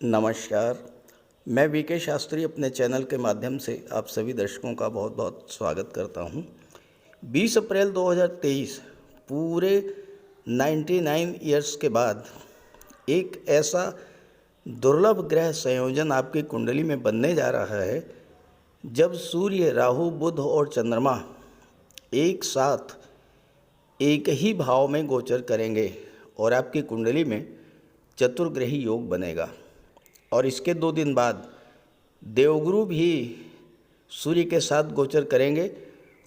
नमस्कार। मैं वीके शास्त्री अपने चैनल के माध्यम से आप सभी दर्शकों का बहुत बहुत स्वागत करता हूं। 20 अप्रैल 2023 पूरे 99 ईयर्स के बाद एक ऐसा दुर्लभ ग्रह संयोजन आपकी कुंडली में बनने जा रहा है जब सूर्य, राहु, बुध और चंद्रमा एक साथ एक ही भाव में गोचर करेंगे और आपकी कुंडली में चतुर्ग्रही योग बनेगा। और इसके 2 दिन बाद देवगुरु भी सूर्य के साथ गोचर करेंगे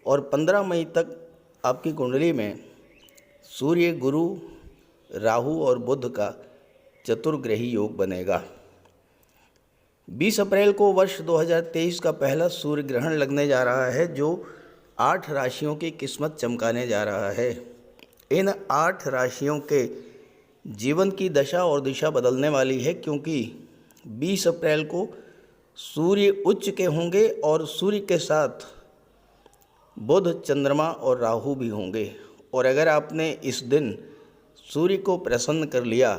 और 15 मई तक आपकी कुंडली में सूर्य, गुरु, राहु और बुध का चतुर्ग्रही योग बनेगा। 20 अप्रैल को वर्ष 2023 का पहला सूर्य ग्रहण लगने जा रहा है जो 8 राशियों की किस्मत चमकाने जा रहा है। इन 8 राशियों के जीवन की दशा और दिशा बदलने वाली है क्योंकि 20 अप्रैल को सूर्य उच्च के होंगे और सूर्य के साथ बुध, चंद्रमा और राहु भी होंगे। और अगर आपने इस दिन सूर्य को प्रसन्न कर लिया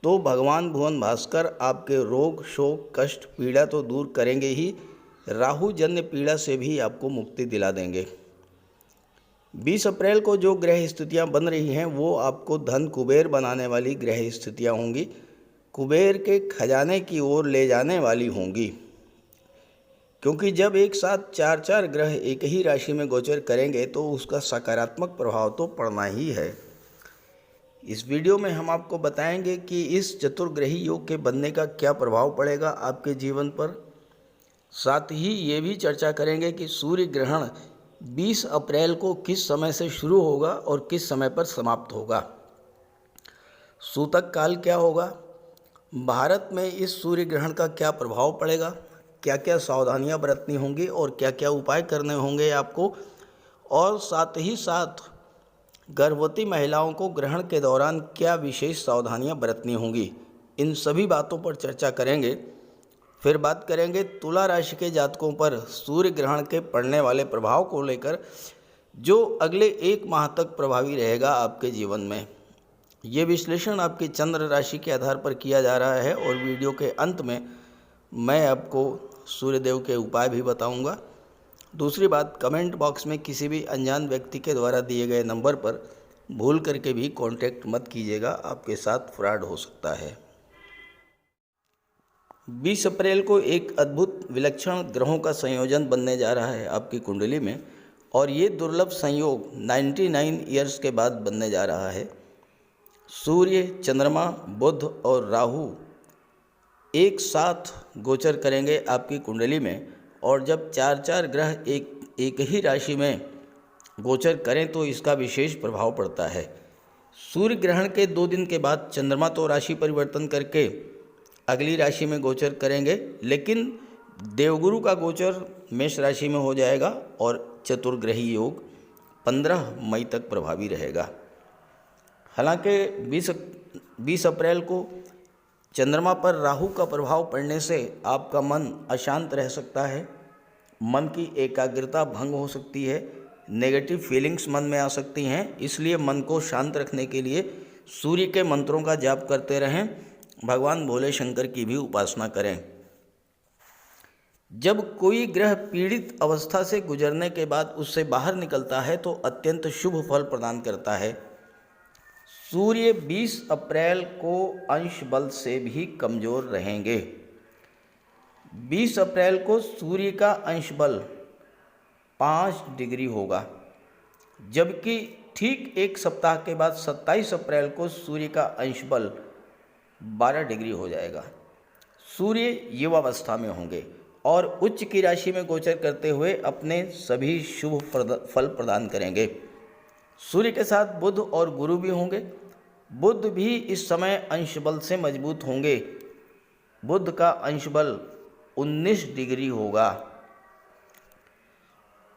तो भगवान भुवन भास्कर आपके रोग, शोक, कष्ट, पीड़ा तो दूर करेंगे ही, राहु जन्य पीड़ा से भी आपको मुक्ति दिला देंगे। 20 अप्रैल को जो ग्रह स्थितियां बन रही हैं वो आपको धन कुबेर बनाने वाली ग्रह स्थितियां होंगी, कुबेर के खजाने की ओर ले जाने वाली होंगी। क्योंकि जब एक साथ 4 ग्रह एक ही राशि में गोचर करेंगे तो उसका सकारात्मक प्रभाव तो पड़ना ही है। इस वीडियो में हम आपको बताएंगे कि इस चतुर्ग्रही योग के बनने का क्या प्रभाव पड़ेगा आपके जीवन पर। साथ ही ये भी चर्चा करेंगे कि सूर्य ग्रहण 20 अप्रैल को किस समय से शुरू होगा और किस समय पर समाप्त होगा। सूतक काल क्या होगा, भारत में इस सूर्य ग्रहण का क्या प्रभाव पड़ेगा, क्या क्या सावधानियां बरतनी होंगी और क्या क्या उपाय करने होंगे आपको। और साथ ही साथ गर्भवती महिलाओं को ग्रहण के दौरान क्या विशेष सावधानियां बरतनी होंगी, इन सभी बातों पर चर्चा करेंगे। फिर बात करेंगे तुला राशि के जातकों पर सूर्य ग्रहण के पड़ने वाले प्रभाव को लेकर जो अगले 1 माह तक प्रभावी रहेगा आपके जीवन में। ये विश्लेषण आपकी चंद्र राशि के आधार पर किया जा रहा है और वीडियो के अंत में मैं आपको सूर्यदेव के उपाय भी बताऊंगा। दूसरी बात, कमेंट बॉक्स में किसी भी अनजान व्यक्ति के द्वारा दिए गए नंबर पर भूल करके भी कांटेक्ट मत कीजिएगा, आपके साथ फ्रॉड हो सकता है। 20 अप्रैल को एक अद्भुत विलक्षण ग्रहों का संयोजन बनने जा रहा है आपकी कुंडली में और ये दुर्लभ संयोग 99 ईयर्स के बाद बनने जा रहा है। सूर्य, चंद्रमा, बुध और राहु एक साथ गोचर करेंगे आपकी कुंडली में और जब 4 ग्रह एक ही राशि में गोचर करें तो इसका विशेष प्रभाव पड़ता है। सूर्य ग्रहण के 2 दिन के बाद चंद्रमा तो राशि परिवर्तन करके अगली राशि में गोचर करेंगे, लेकिन देवगुरु का गोचर मेष राशि में हो जाएगा और चतुर्ग्रही योग 15 मई तक प्रभावी रहेगा। हालांकि 20 अप्रैल को चंद्रमा पर राहु का प्रभाव पड़ने से आपका मन अशांत रह सकता है, मन की एकाग्रता भंग हो सकती है, नेगेटिव फीलिंग्स मन में आ सकती हैं। इसलिए मन को शांत रखने के लिए सूर्य के मंत्रों का जाप करते रहें, भगवान भोले शंकर की भी उपासना करें। जब कोई ग्रह पीड़ित अवस्था से गुजरने के बाद उससे बाहर निकलता है तो अत्यंत शुभ फल प्रदान करता है। सूर्य 20 अप्रैल को अंश बल से भी कमज़ोर रहेंगे। 20 अप्रैल को सूर्य का अंश बल 5 डिग्री होगा, जबकि ठीक 1 सप्ताह के बाद 27 अप्रैल को सूर्य का अंश बल 12 डिग्री हो जाएगा। सूर्य युवावस्था में होंगे और उच्च की राशि में गोचर करते हुए अपने सभी शुभ फल प्रदान करेंगे। सूर्य के साथ बुध और गुरु भी होंगे। बुध भी इस समय अंश बल से मजबूत होंगे। बुध का अंश बल 19 डिग्री होगा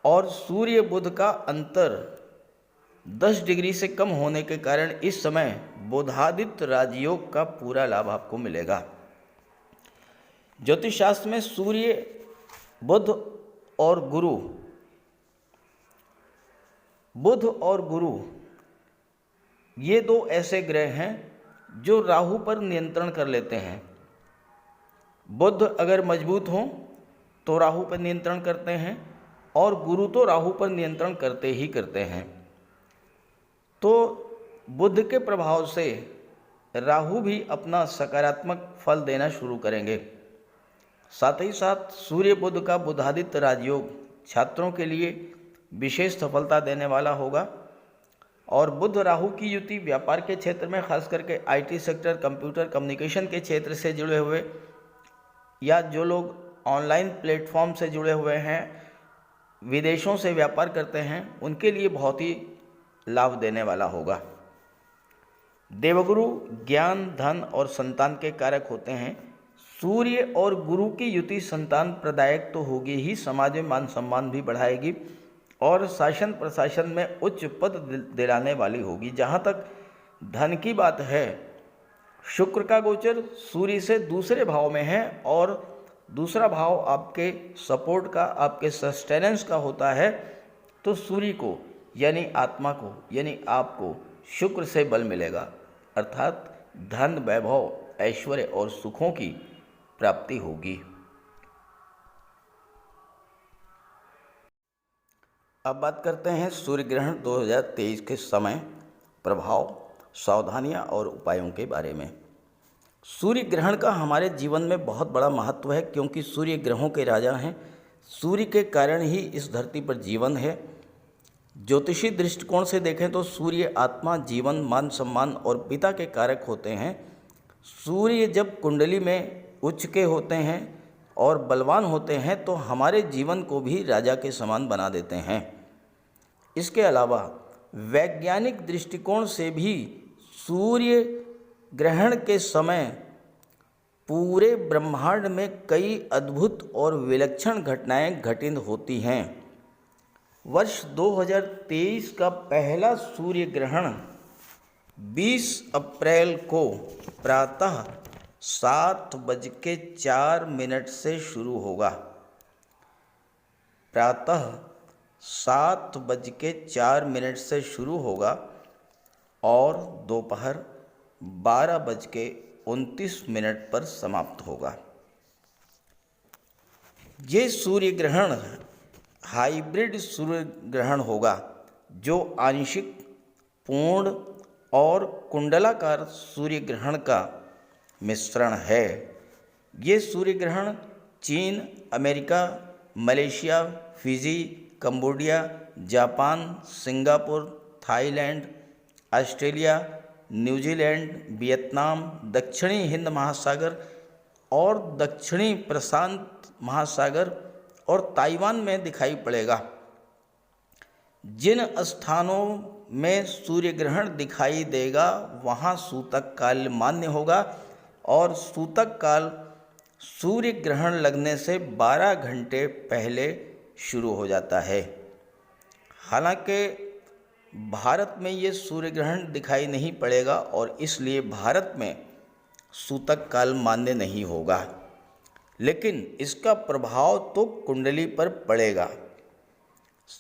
और सूर्य बुध का अंतर 10 डिग्री से कम होने के कारण इस समय बुधादित्य राजयोग का पूरा लाभ आपको मिलेगा। ज्योतिष शास्त्र में सूर्य, बुध और गुरु ये 2 ऐसे ग्रह हैं जो राहु पर नियंत्रण कर लेते हैं। बुध अगर मजबूत हों तो राहु पर नियंत्रण करते हैं और गुरु तो राहु पर नियंत्रण करते ही करते हैं। तो बुध के प्रभाव से राहु भी अपना सकारात्मक फल देना शुरू करेंगे। साथ ही साथ सूर्य बुध का बुधादित्य राजयोग छात्रों के लिए विशेष सफलता देने वाला होगा। और बुध राहु की युति व्यापार के क्षेत्र में, खास करके आईटी सेक्टर, कंप्यूटर कम्युनिकेशन के क्षेत्र से जुड़े हुए या जो लोग ऑनलाइन प्लेटफॉर्म से जुड़े हुए हैं, विदेशों से व्यापार करते हैं, उनके लिए बहुत ही लाभ देने वाला होगा। देवगुरु ज्ञान, धन और संतान के कारक होते हैं। सूर्य और गुरु की युति संतान प्रदायक तो होगी ही, समाज में मान सम्मान भी बढ़ाएगी और शासन प्रशासन में उच्च पद दिलाने वाली होगी। जहाँ तक धन की बात है, शुक्र का गोचर सूर्य से दूसरे भाव में है और दूसरा भाव आपके सपोर्ट का, आपके सस्टेनेंस का होता है। तो सूर्य को यानी आत्मा को यानी आपको शुक्र से बल मिलेगा, अर्थात धन, वैभव, ऐश्वर्य और सुखों की प्राप्ति होगी। अब बात करते हैं सूर्य ग्रहण 2023 के समय, प्रभाव, सावधानियां और उपायों के बारे में। सूर्य ग्रहण का हमारे जीवन में बहुत बड़ा महत्व है, क्योंकि सूर्य ग्रहों के राजा हैं। सूर्य के कारण ही इस धरती पर जीवन है। ज्योतिषी दृष्टिकोण से देखें तो सूर्य आत्मा, जीवन, मान सम्मान और पिता के कारक होते हैं। सूर्य जब कुंडली में उच्च के होते हैं और बलवान होते हैं तो हमारे जीवन को भी राजा के समान बना देते हैं। इसके अलावा वैज्ञानिक दृष्टिकोण से भी सूर्य ग्रहण के समय पूरे ब्रह्मांड में कई अद्भुत और विलक्षण घटनाएं घटित होती हैं। वर्ष 2023 का पहला सूर्य ग्रहण 20 अप्रैल को प्रातः 7:04 से शुरू होगा। प्रातः 7:04 से शुरू होगा और दोपहर 12:29 पर समाप्त होगा। ये सूर्य ग्रहण हाइब्रिड सूर्य ग्रहण होगा, जो आंशिक, पूर्ण और कुंडलाकार सूर्य ग्रहण का मिश्रण है। ये सूर्य ग्रहण चीन, America, Malaysia, Fiji, Cambodia, Japan, Singapore, Thailand, Australia, New Zealand, Vietnam, दक्षिणी हिंद महासागर और दक्षिणी प्रशांत महासागर और ताइवान में दिखाई पड़ेगा। जिन स्थानों में सूर्य ग्रहण दिखाई देगा वहाँ सूतक काल मान्य होगा और सूतक काल सूर्य ग्रहण लगने से 12 घंटे पहले शुरू हो जाता है। हालांकि भारत में ये सूर्य ग्रहण दिखाई नहीं पड़ेगा और इसलिए भारत में सूतक काल मान्य नहीं होगा, लेकिन इसका प्रभाव तो कुंडली पर पड़ेगा।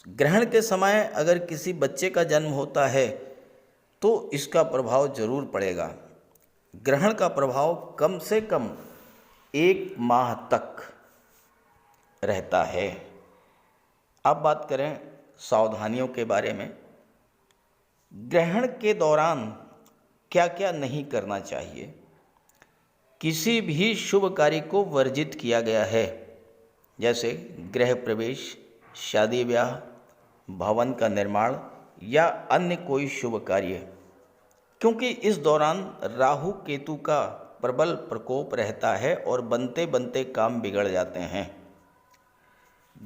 ग्रहण के समय अगर किसी बच्चे का जन्म होता है तो इसका प्रभाव जरूर पड़ेगा। ग्रहण का प्रभाव कम से कम 1 माह तक रहता है। अब बात करें सावधानियों के बारे में। ग्रहण के दौरान क्या क्या नहीं करना चाहिए। किसी भी शुभ कार्य को वर्जित किया गया है, जैसे गृह प्रवेश, शादी ब्याह, भवन का निर्माण या अन्य कोई शुभ कार्य, क्योंकि इस दौरान राहु केतु का प्रबल प्रकोप रहता है और बनते बनते काम बिगड़ जाते हैं।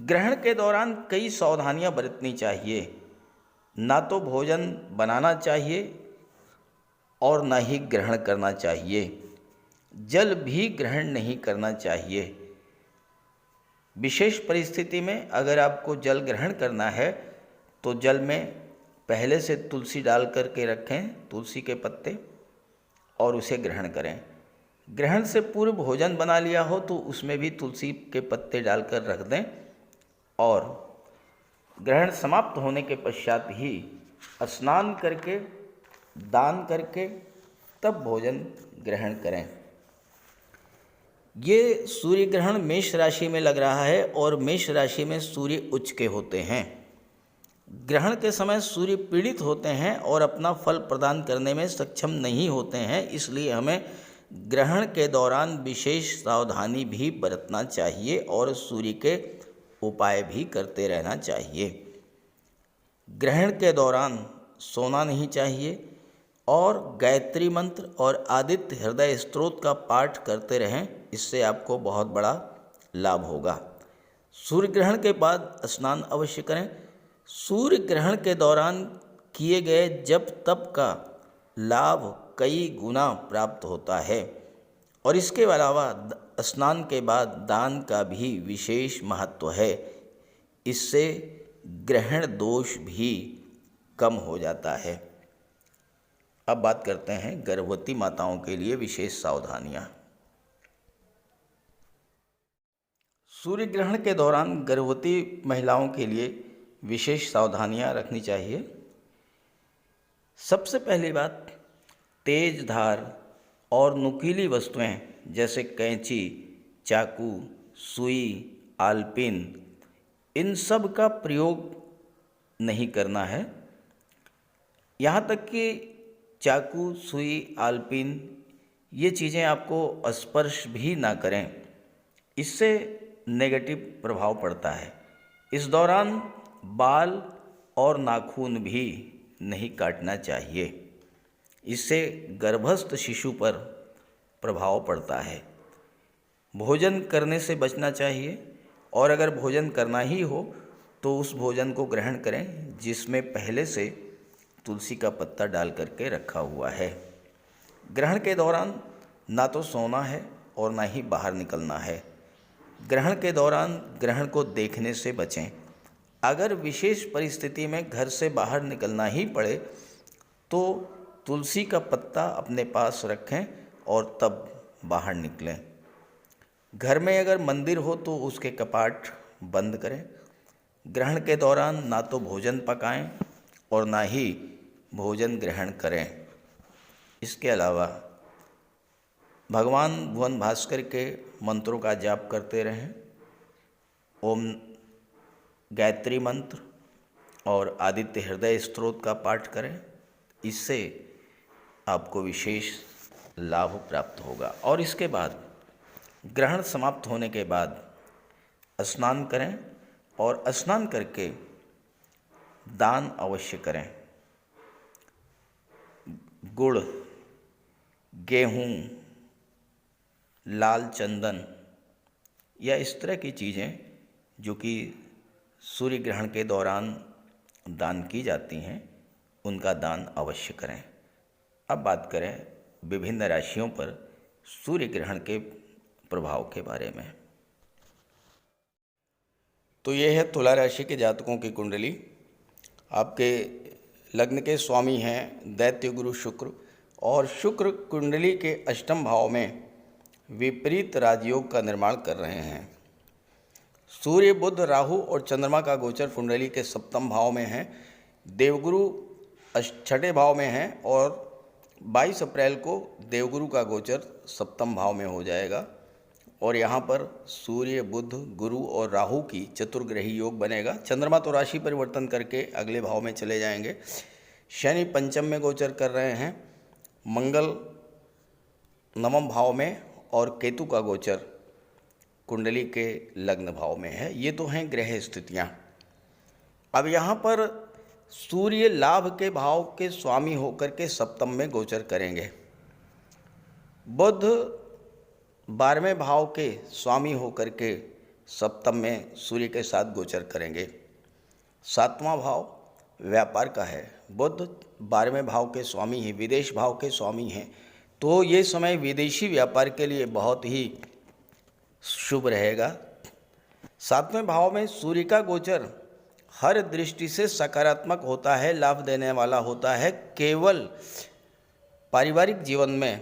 ग्रहण के दौरान कई सावधानियां बरतनी चाहिए। ना तो भोजन बनाना चाहिए और ना ही ग्रहण करना चाहिए। जल भी ग्रहण नहीं करना चाहिए। विशेष परिस्थिति में अगर आपको जल ग्रहण करना है तो जल में पहले से तुलसी डाल करके रखें, तुलसी के पत्ते, और उसे ग्रहण करें। ग्रहण से पूर्व भोजन बना लिया हो तो उसमें भी तुलसी के पत्ते डालकर रख दें और ग्रहण समाप्त होने के पश्चात ही स्नान करके, दान करके तब भोजन ग्रहण करें। ये सूर्य ग्रहण मेष राशि में लग रहा है और मेष राशि में सूर्य उच्च के होते हैं। ग्रहण के समय सूर्य पीड़ित होते हैं और अपना फल प्रदान करने में सक्षम नहीं होते हैं, इसलिए हमें ग्रहण के दौरान विशेष सावधानी भी बरतना चाहिए और सूर्य के उपाय भी करते रहना चाहिए। ग्रहण के दौरान सोना नहीं चाहिए और गायत्री मंत्र और आदित्य हृदय स्तोत्र का पाठ करते रहें, इससे आपको बहुत बड़ा लाभ होगा। सूर्य ग्रहण के बाद स्नान अवश्य करें। सूर्य ग्रहण के दौरान किए गए जप तप का लाभ कई गुना प्राप्त होता है और इसके अलावा स्नान के बाद दान का भी विशेष महत्व है। इससे ग्रहण दोष भी कम हो जाता है। अब बात करते हैं गर्भवती माताओं के लिए विशेष सावधानियां। सूर्य ग्रहण के दौरान गर्भवती महिलाओं के लिए विशेष सावधानियां रखनी चाहिए। सबसे पहली बात, तेज धार और नुकीली वस्तुएं जैसे कैंची, चाकू, सुई, आलपिन, इन सब का प्रयोग नहीं करना है। यहाँ तक कि चाकू, सुई, आलपिन ये चीज़ें आपको स्पर्श भी ना करें, इससे नेगेटिव प्रभाव पड़ता है। इस दौरान बाल और नाखून भी नहीं काटना चाहिए, इससे गर्भस्थ शिशु पर प्रभाव पड़ता है। भोजन करने से बचना चाहिए और अगर भोजन करना ही हो तो उस भोजन को ग्रहण करें जिसमें पहले से तुलसी का पत्ता डाल करके रखा हुआ है। ग्रहण के दौरान ना तो सोना है और ना ही बाहर निकलना है। ग्रहण के दौरान ग्रहण को देखने से बचें। अगर विशेष परिस्थिति में घर से बाहर निकलना ही पड़े तो तुलसी का पत्ता अपने पास रखें और तब बाहर निकलें। घर में अगर मंदिर हो तो उसके कपाट बंद करें। ग्रहण के दौरान ना तो भोजन पकाएं और ना ही भोजन ग्रहण करें। इसके अलावा भगवान भुवन भास्कर के मंत्रों का जाप करते रहें। ओम गायत्री मंत्र और आदित्य हृदय स्तोत्र का पाठ करें, इससे आपको विशेष लाभ प्राप्त होगा। और इसके बाद ग्रहण समाप्त होने के बाद स्नान करें और स्नान करके दान अवश्य करें। गुड़, गेहूँ, लाल चंदन या इस तरह की चीज़ें जो कि सूर्य ग्रहण के दौरान दान की जाती हैं, उनका दान अवश्य करें। अब बात करें विभिन्न राशियों पर सूर्य ग्रहण के प्रभाव के बारे में। तो ये है तुला राशि के जातकों की कुंडली। आपके लग्न के स्वामी हैं दैत्य गुरु शुक्र और शुक्र कुंडली के अष्टम भाव में विपरीत राजयोग का निर्माण कर रहे हैं। सूर्य, बुध, राहु और चंद्रमा का गोचर कुंडली के सप्तम भाव में है। देवगुरु छठे भाव में है और 22 अप्रैल को देवगुरु का गोचर सप्तम भाव में हो जाएगा और यहाँ पर सूर्य, बुध, गुरु और राहु की चतुर्ग्रही योग बनेगा। चंद्रमा तो राशि परिवर्तन करके अगले भाव में चले जाएंगे। शनि पंचम में गोचर कर रहे हैं, मंगल नवम भाव में और केतु का गोचर कुंडली के लग्न भाव में है। ये तो हैं ग्रह स्थितियाँ। अब यहाँ पर सूर्य लाभ के भाव के स्वामी होकर के सप्तम में गोचर करेंगे। बुध 12वें भाव के स्वामी होकर के सप्तम में सूर्य के साथ गोचर करेंगे। 7वां भाव व्यापार का है। बुध 12वें भाव के स्वामी हैं, विदेश भाव के स्वामी हैं, तो ये समय विदेशी व्यापार के लिए बहुत ही शुभ रहेगा। 7वें भाव में सूर्य का गोचर हर दृष्टि से सकारात्मक होता है, लाभ देने वाला होता है। केवल पारिवारिक जीवन में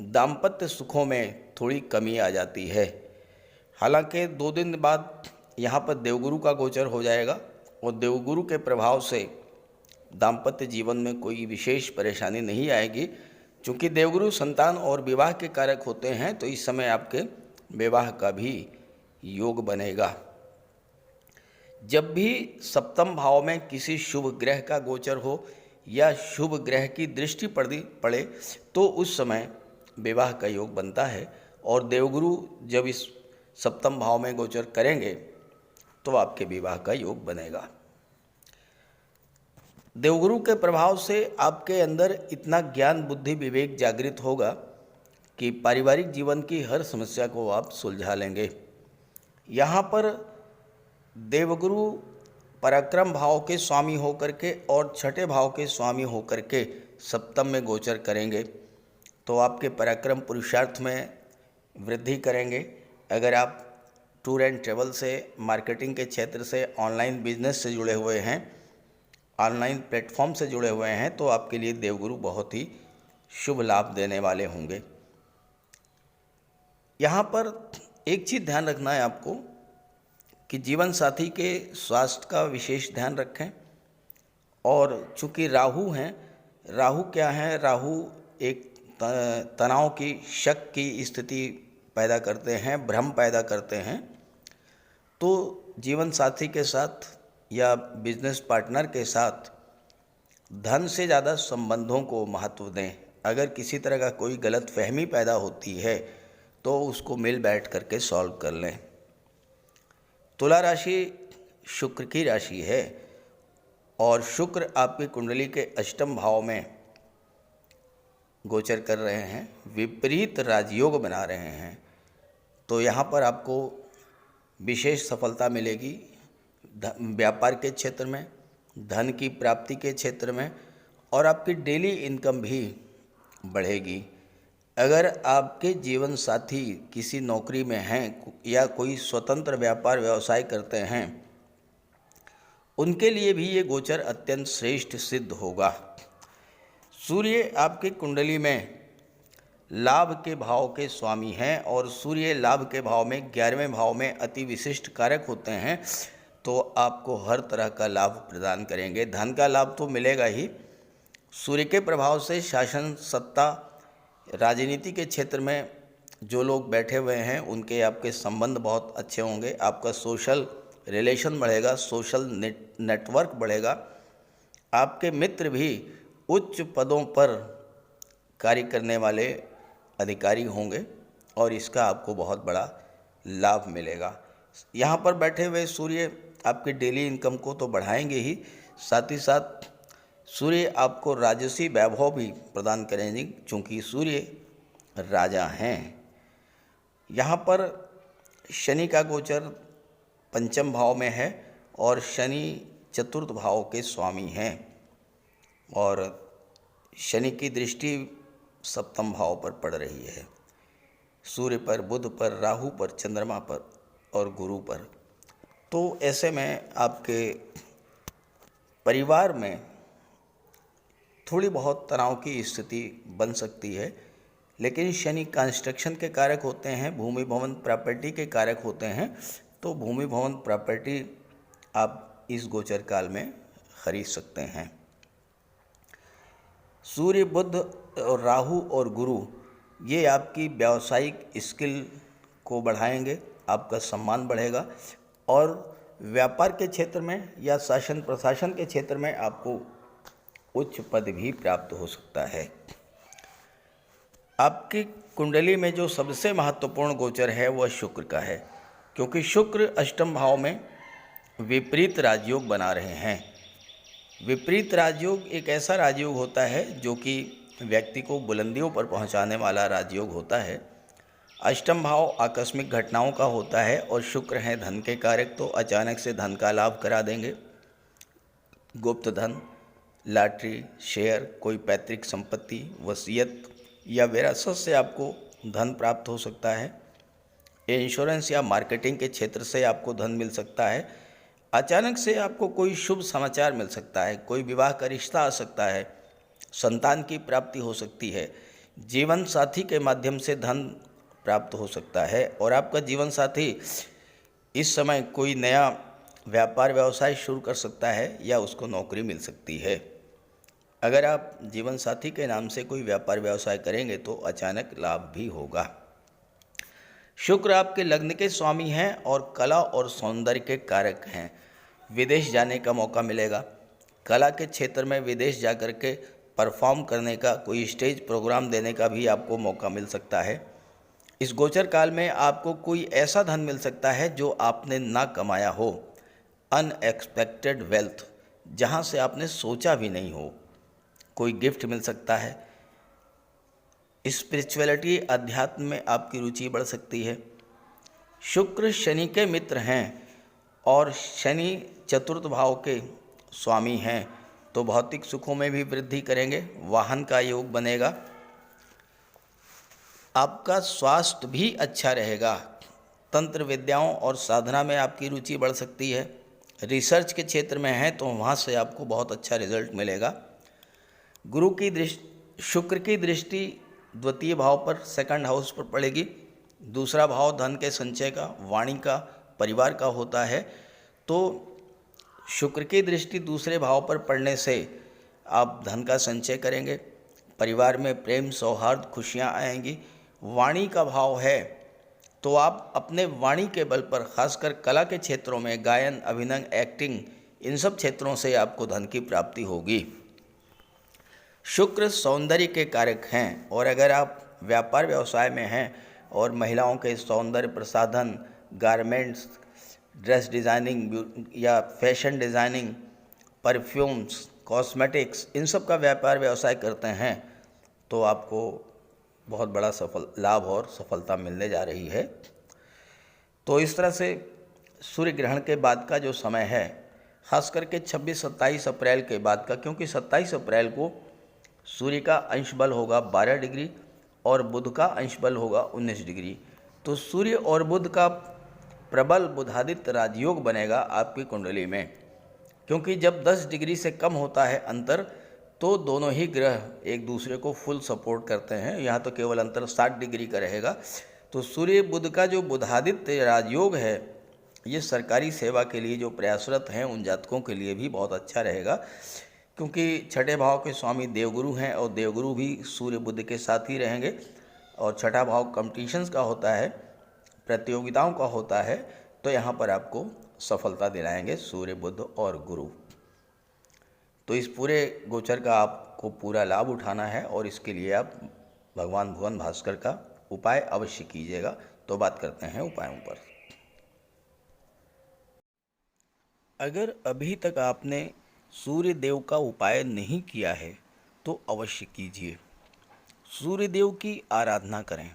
दाम्पत्य सुखों में थोड़ी कमी आ जाती है। हालांकि 2 दिन बाद यहाँ पर देवगुरु का गोचर हो जाएगा और देवगुरु के प्रभाव से दाम्पत्य जीवन में कोई विशेष परेशानी नहीं आएगी। चूँकि देवगुरु संतान और विवाह के कारक होते हैं, तो इस समय आपके विवाह का भी योग बनेगा। जब भी सप्तम भाव में किसी शुभ ग्रह का गोचर हो या शुभ ग्रह की दृष्टि पड़े तो उस समय विवाह का योग बनता है। और देवगुरु जब इस सप्तम भाव में गोचर करेंगे तो आपके विवाह का योग बनेगा। देवगुरु के प्रभाव से आपके अंदर इतना ज्ञान बुद्धि विवेक जागृत होगा कि पारिवारिक जीवन की हर समस्या को आप सुलझा लेंगे। यहाँ पर देवगुरु पराक्रम भाव के स्वामी होकर के और छठे भाव के स्वामी होकर के सप्तम में गोचर करेंगे तो आपके पराक्रम पुरुषार्थ में वृद्धि करेंगे। अगर आप टूर एंड ट्रेवल से, मार्केटिंग के क्षेत्र से, ऑनलाइन बिजनेस से जुड़े हुए हैं, ऑनलाइन प्लेटफॉर्म से जुड़े हुए हैं तो आपके लिए देवगुरु बहुत ही शुभ लाभ देने वाले होंगे। यहाँ पर एक चीज़ ध्यान रखना है आपको कि जीवन साथी के स्वास्थ्य का विशेष ध्यान रखें। और चूँकि राहु हैं, राहु क्या है, राहु एक तनाव की, शक की स्थिति पैदा करते हैं, भ्रम पैदा करते हैं। तो जीवन साथी के साथ या बिजनेस पार्टनर के साथ धन से ज़्यादा संबंधों को महत्व दें। अगर किसी तरह का कोई गलत फहमी पैदा होती है तो उसको मिल बैठ करके सॉल्व कर लें। तुला राशि शुक्र की राशि है और शुक्र आपकी कुंडली के अष्टम भाव में गोचर कर रहे हैं, विपरीत राजयोग बना रहे हैं। तो यहाँ पर आपको विशेष सफलता मिलेगी व्यापार के क्षेत्र में, धन की प्राप्ति के क्षेत्र में, और आपकी डेली इनकम भी बढ़ेगी। अगर आपके जीवन साथी किसी नौकरी में हैं या कोई स्वतंत्र व्यापार व्यवसाय करते हैं, उनके लिए भी ये गोचर अत्यंत श्रेष्ठ सिद्ध होगा। सूर्य आपकी कुंडली में लाभ के भाव के स्वामी हैं और सूर्य लाभ के भाव में 11वें भाव में अति विशिष्ट कारक होते हैं, तो आपको हर तरह का लाभ प्रदान करेंगे। धन का लाभ तो मिलेगा ही। सूर्य के प्रभाव से शासन, सत्ता, राजनीति के क्षेत्र में जो लोग बैठे हुए हैं उनके आपके संबंध बहुत अच्छे होंगे। आपका सोशल रिलेशन बढ़ेगा, सोशल नेटवर्क बढ़ेगा। आपके मित्र भी उच्च पदों पर कार्य करने वाले अधिकारी होंगे और इसका आपको बहुत बड़ा लाभ मिलेगा। यहाँ पर बैठे हुए सूर्य आपकी डेली इनकम को तो बढ़ाएंगे ही, साथ ही साथ सूर्य आपको राजसी वैभव भी प्रदान करेंगे क्योंकि सूर्य राजा हैं। यहाँ पर शनि का गोचर पंचम भाव में है और शनि चतुर्थ भाव के स्वामी हैं और शनि की दृष्टि सप्तम भाव पर पड़ रही है, सूर्य पर, बुध पर, राहु पर, चंद्रमा पर और गुरु पर। तो ऐसे में आपके परिवार में थोड़ी बहुत तनाव की स्थिति बन सकती है, लेकिन शनि कंस्ट्रक्शन के कारक होते हैं, भूमि भवन प्रॉपर्टी के कारक होते हैं, तो भूमि भवन प्रॉपर्टी आप इस गोचर काल में खरीद सकते हैं। सूर्य, बुध और राहु और गुरु ये आपकी व्यावसायिक स्किल को बढ़ाएंगे, आपका सम्मान बढ़ेगा और व्यापार के क्षेत्र में या शासन प्रशासन के क्षेत्र में आपको उच्च पद भी प्राप्त हो सकता है। आपकी कुंडली में जो सबसे महत्वपूर्ण गोचर है वह शुक्र का है, क्योंकि शुक्र अष्टम भाव में विपरीत राजयोग बना रहे हैं। विपरीत राजयोग एक ऐसा राजयोग होता है जो कि व्यक्ति को बुलंदियों पर पहुंचाने वाला राजयोग होता है। अष्टम भाव आकस्मिक घटनाओं का होता है और शुक्र हैं धन के कारक, तो अचानक से धन का लाभ करा देंगे। गुप्त धन, लॉटरी, शेयर, कोई पैतृक संपत्ति, वसीयत या विरासत से आपको धन प्राप्त हो सकता है। इंश्योरेंस या मार्केटिंग के क्षेत्र से आपको धन मिल सकता है। अचानक से आपको कोई शुभ समाचार मिल सकता है, कोई विवाह का रिश्ता आ सकता है, संतान की प्राप्ति हो सकती है, जीवन साथी के माध्यम से धन प्राप्त हो सकता है और आपका जीवन साथी इस समय कोई नया व्यापार व्यवसाय शुरू कर सकता है या उसको नौकरी मिल सकती है। अगर आप जीवन साथी के नाम से कोई व्यापार व्यवसाय करेंगे तो अचानक लाभ भी होगा। शुक्र आपके लग्न के स्वामी हैं और कला और सौंदर्य के कारक हैं। विदेश जाने का मौका मिलेगा। कला के क्षेत्र में विदेश जाकर के परफॉर्म करने का, कोई स्टेज प्रोग्राम देने का भी आपको मौका मिल सकता है। इस गोचर काल में आपको कोई ऐसा धन मिल सकता है जो आपने ना कमाया हो। अनएक्सपेक्टेड वेल्थ, जहाँ से आपने सोचा भी नहीं हो। कोई गिफ्ट मिल सकता है। स्पिरिचुअलिटी, अध्यात्म में आपकी रुचि बढ़ सकती है। शुक्र शनि के मित्र हैं और शनि चतुर्थ भाव के स्वामी हैं, तो भौतिक सुखों में भी वृद्धि करेंगे। वाहन का योग बनेगा। आपका स्वास्थ्य भी अच्छा रहेगा। तंत्र विद्याओं और साधना में आपकी रुचि बढ़ सकती है। रिसर्च के क्षेत्र में हैं तो वहाँ से आपको बहुत अच्छा रिजल्ट मिलेगा। गुरु की दृष्टि, शुक्र की दृष्टि द्वितीय भाव पर, सेकंड हाउस पर पड़ेगी। दूसरा भाव धन के संचय का, वाणी का, परिवार का होता है। तो शुक्र की दृष्टि दूसरे भाव पर पड़ने से आप धन का संचय करेंगे। परिवार में प्रेम, सौहार्द, खुशियाँ आएंगी। वाणी का भाव है तो आप अपने वाणी के बल पर, खासकर कला के क्षेत्रों में, गायन, अभिनय, एक्टिंग, इन सब क्षेत्रों से आपको धन की प्राप्ति होगी। शुक्र सौंदर्य के कारक हैं और अगर आप व्यापार व्यवसाय में हैं और महिलाओं के सौंदर्य प्रसाधन, गारमेंट्स, ड्रेस डिज़ाइनिंग या फैशन डिज़ाइनिंग, परफ्यूम्स, कॉस्मेटिक्स, इन सब का व्यापार व्यवसाय करते हैं तो आपको बहुत बड़ा लाभ और सफलता मिलने जा रही है। तो इस तरह से सूर्य ग्रहण के बाद का जो समय है, खास करके 26-27 अप्रैल के बाद का, क्योंकि 27 अप्रैल को सूर्य का अंश बल होगा 12 डिग्री और बुध का अंश बल होगा 19 डिग्री। तो सूर्य और बुध का प्रबल बुधादित्य राजयोग बनेगा आपकी कुंडली में, क्योंकि जब 10 डिग्री से कम होता है अंतर, तो दोनों ही ग्रह एक दूसरे को फुल सपोर्ट करते हैं। यहाँ तो केवल अंतर 60 डिग्री का रहेगा। तो सूर्य बुध का जो बुधादित्य राजयोग है, ये सरकारी सेवा के लिए जो प्रयासरत हैं उन जातकों के लिए भी बहुत अच्छा रहेगा, क्योंकि छठे भाव के स्वामी देवगुरु हैं और देवगुरु भी सूर्य बुध के साथ ही रहेंगे। और छठा भाव कॉम्पिटिशन्स का होता है, प्रतियोगिताओं का होता है, तो यहाँ पर आपको सफलता दिलाएंगे सूर्य, बुध और गुरु। तो इस पूरे गोचर का आपको पूरा लाभ उठाना है और इसके लिए आप भगवान भुवन भास्कर का उपाय अवश्य कीजिएगा। तो बात करते हैं उपायों पर। अगर अभी तक आपने सूर्य देव का उपाय नहीं किया है तो अवश्य कीजिए। सूर्य देव की आराधना करें।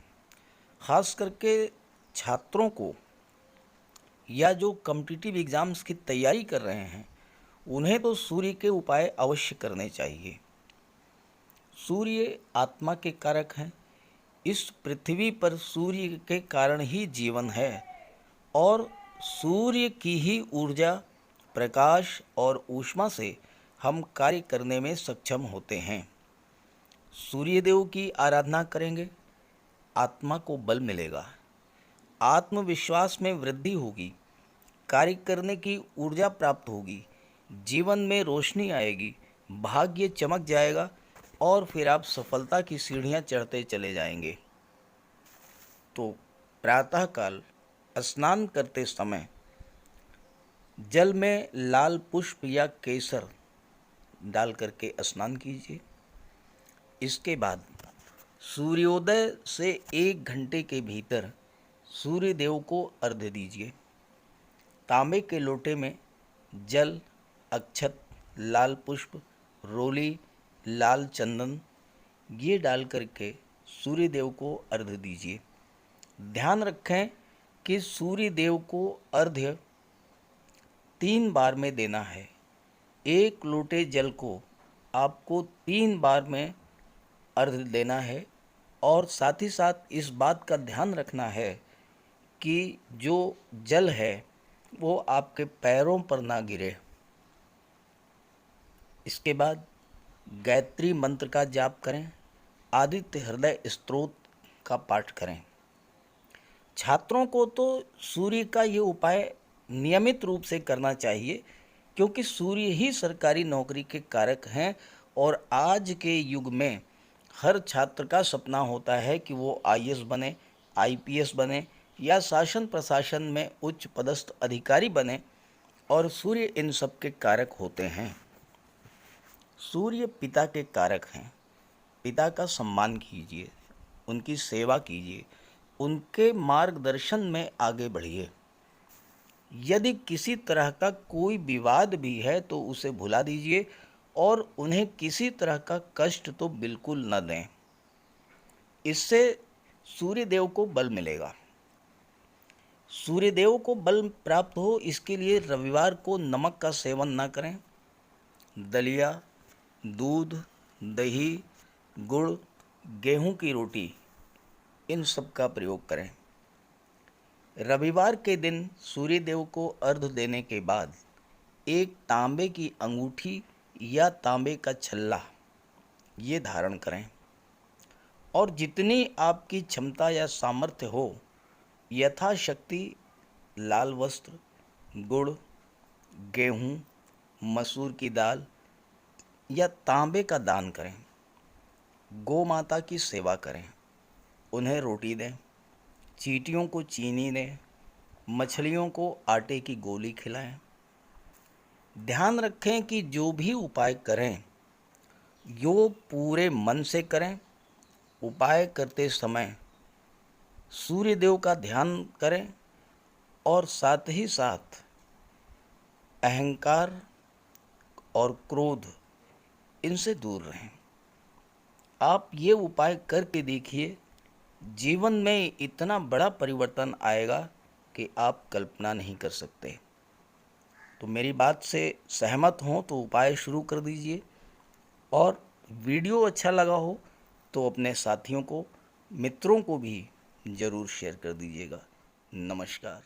खास करके छात्रों को या जो कॉम्पिटिटिव एग्ज़ाम्स की तैयारी कर रहे हैं, उन्हें तो सूर्य के उपाय अवश्य करने चाहिए। सूर्य आत्मा के कारक हैं। इस पृथ्वी पर सूर्य के कारण ही जीवन है और सूर्य की ही ऊर्जा, प्रकाश और ऊष्मा से हम कार्य करने में सक्षम होते हैं। सूर्यदेव की आराधना करेंगे, आत्मा को बल मिलेगा, आत्मविश्वास में वृद्धि होगी, कार्य करने की ऊर्जा प्राप्त होगी, जीवन में रोशनी आएगी, भाग्य चमक जाएगा और फिर आप सफलता की सीढ़ियां चढ़ते चले जाएंगे। तो प्रातःकाल स्नान करते समय जल में लाल पुष्प या केसर डाल करके स्नान कीजिए। इसके बाद सूर्योदय से 1 घंटे के भीतर सूर्य देव को अर्घ्य दीजिए। तांबे के लोटे में जल, अक्षत, लाल पुष्प, रोली, लाल चंदन, ये डाल करके सूर्य देव को अर्घ्य दीजिए। ध्यान रखें कि सूर्य देव को अर्घ्य 3 बार में देना है। 1 लोटे जल को आपको 3 बार में अर्घ्य देना है और साथ ही साथ इस बात का ध्यान रखना है कि जो जल है वो आपके पैरों पर ना गिरे। इसके बाद गायत्री मंत्र का जाप करें, आदित्य हृदय स्तोत्र का पाठ करें। छात्रों को तो सूर्य का ये उपाय नियमित रूप से करना चाहिए, क्योंकि सूर्य ही सरकारी नौकरी के कारक हैं और आज के युग में हर छात्र का सपना होता है कि वो आईएएस बने, आईपीएस बने या शासन प्रशासन में उच्च पदस्थ अधिकारी बने, और सूर्य इन सब के कारक होते हैं। सूर्य पिता के कारक हैं। पिता का सम्मान कीजिए, उनकी सेवा कीजिए, उनके मार्गदर्शन में आगे बढ़िए। यदि किसी तरह का कोई विवाद भी है तो उसे भुला दीजिए और उन्हें किसी तरह का कष्ट तो बिल्कुल न दें। इससे सूर्यदेव को बल मिलेगा। सूर्यदेव को बल प्राप्त हो, इसके लिए रविवार को नमक का सेवन न करें। दलिया, दूध, दही, गुड़, गेहूं की रोटी, इन सब का प्रयोग करें। रविवार के दिन सूर्यदेव को अर्घ्य देने के बाद एक तांबे की अंगूठी या तांबे का छल्ला ये धारण करें, और जितनी आपकी क्षमता या सामर्थ्य हो यथाशक्ति लाल वस्त्र, गुड़, गेहूं, मसूर की दाल या तांबे का दान करें। गौ माता की सेवा करें, उन्हें रोटी दें, चींटियों को चीनी दें, मछलियों को आटे की गोली खिलाएं। ध्यान रखें कि जो भी उपाय करें यो पूरे मन से करें। उपाय करते समय सूर्यदेव का ध्यान करें और साथ ही साथ अहंकार और क्रोध इनसे दूर रहें। आप ये उपाय करके देखिए, जीवन में इतना बड़ा परिवर्तन आएगा कि आप कल्पना नहीं कर सकते। तो मेरी बात से सहमत हों तो उपाय शुरू कर दीजिए, और वीडियो अच्छा लगा हो तो अपने साथियों को, मित्रों को भी ज़रूर शेयर कर दीजिएगा। नमस्कार।